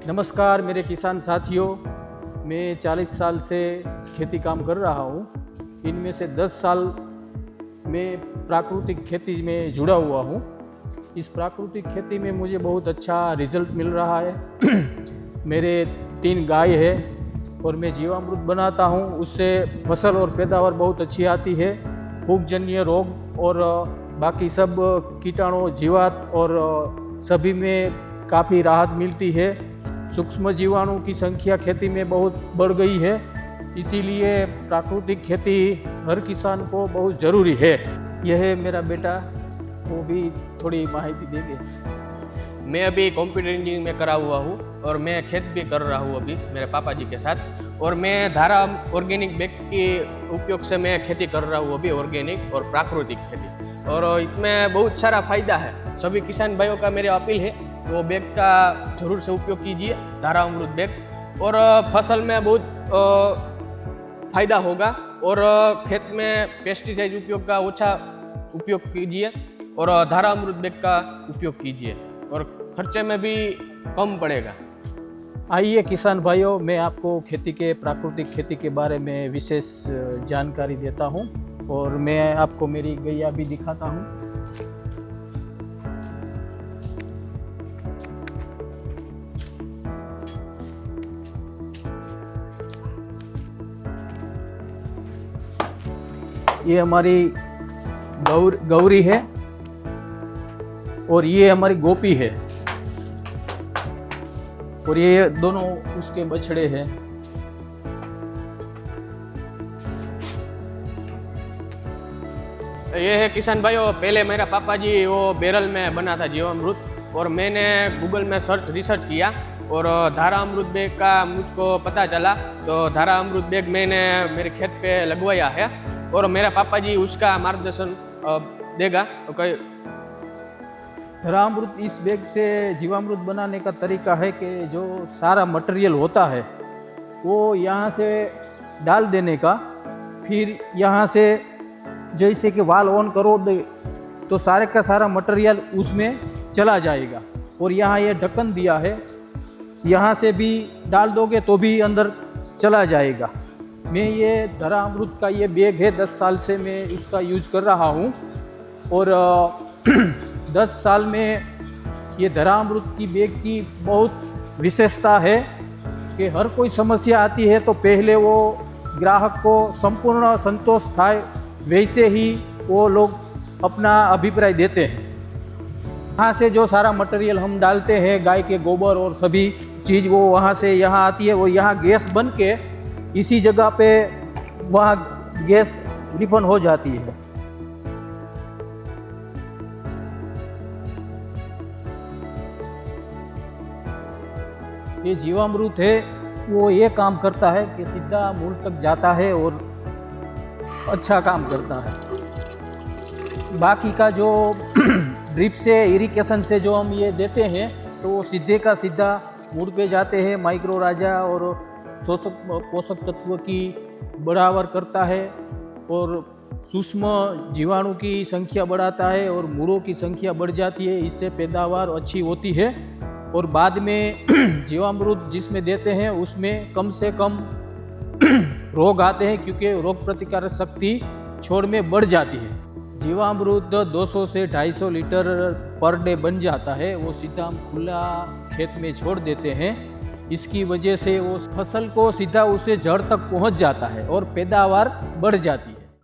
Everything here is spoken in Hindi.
नमस्कार मेरे किसान साथियों, मैं 40 साल से खेती काम कर रहा हूँ। इनमें से 10 साल मैं प्राकृतिक खेती में जुड़ा हुआ हूँ। इस प्राकृतिक खेती में मुझे बहुत अच्छा रिजल्ट मिल रहा है। मेरे 3 गाय है और मैं जीवामृत बनाता हूँ, उससे फसल और पैदावार बहुत अच्छी आती है। फूगजन्य रोग और बाकी सब कीटाणु जीवात और सभी में काफ़ी राहत मिलती है। सूक्ष्म जीवाणु की संख्या खेती में बहुत बढ़ गई है, इसीलिए प्राकृतिक खेती हर किसान को बहुत ज़रूरी है। यह है मेरा बेटा, वो भी थोड़ी माहिती देंगे। मैं अभी कंप्यूटर इंजीनियरिंग में करा हुआ हूँ और मैं खेत भी कर रहा हूँ अभी मेरे पापा जी के साथ। और मैं धारा ऑर्गेनिक बैग के उपयोग से मैं खेती कर रहा हूँ अभी, ऑर्गेनिक और प्राकृतिक खेती। और इसमें बहुत सारा फ़ायदा है। सभी किसान भाइयों का मेरी अपील है वो बैग का जरूर से उपयोग कीजिए, धारा अमृत बैग, और फसल में बहुत फ़ायदा होगा। और खेत में पेस्टिसाइड उपयोग का ओछा उपयोग कीजिए और धारा अमृत बैग का उपयोग कीजिए और खर्चे में भी कम पड़ेगा। आइए किसान भाइयों, मैं आपको खेती के प्राकृतिक खेती के बारे में विशेष जानकारी देता हूं और मैं आपको मेरी गैया भी दिखाता हूं। ये हमारी गौरी है और ये हमारी गोपी है और ये दोनों उसके बछड़े हैं। ये है किसान भाइयों, पहले मेरा पापा जी वो बैरल में बना था जीवामृत और मैंने गूगल में रिसर्च किया और धारा अमृत बैग का मुझको पता चला, तो धारा अमृत बैग मैंने मेरे खेत पे लगवाया है और मेरा पापा जी उसका मार्गदर्शन देगा। तो कई धारा अमृत इस बैग से जीवामृत बनाने का तरीका है कि जो सारा मटेरियल होता है वो यहाँ से डाल देने का, फिर यहाँ से जैसे कि वाल ऑन करो तो सारे का सारा मटेरियल उसमें चला जाएगा। और यहाँ ये ढक्कन दिया है, यहाँ से भी डाल दोगे तो भी अंदर चला जाएगा। मैं ये धारा अमृत का ये बैग है, 10 साल से मैं इसका यूज कर रहा हूँ और 10 साल में ये धारा अमृत की बैग की बहुत विशेषता है कि हर कोई समस्या आती है तो पहले वो ग्राहक को संपूर्ण संतोष था, वैसे ही वो लोग अपना अभिप्राय देते हैं। यहाँ से जो सारा मटेरियल हम डालते हैं, गाय के गोबर और सभी चीज़, वो वहाँ से यहाँ आती है, वो यहाँ गैस बन के इसी जगह पे वहाँ गैस रिफन हो जाती है। ये जीवामृत है वो ये काम करता है कि सीधा मूल तक जाता है और अच्छा काम करता है। बाकी का जो ड्रिप से इरिगेशन से जो हम ये देते हैं तो वो सीधे का सीधा मूड पे जाते हैं। माइक्रो राजा और पोषक तत्व की बढ़ावा करता है और सूक्ष्म जीवाणु की संख्या बढ़ाता है और मूड़ों की संख्या बढ़ जाती है, इससे पैदावार अच्छी होती है। और बाद में जीवामृत जिसमें देते हैं उसमें कम से कम रोग आते हैं क्योंकि रोग प्रतिकारक शक्ति छोड़ में बढ़ जाती है। जीवामृत 200 से 250 लीटर पर डे बन जाता है, वो सीधा हम खुला खेत में छोड़ देते हैं। इसकी वजह से वो फसल को सीधा उसे जड़ तक पहुंच जाता है और पैदावार बढ़ जाती है।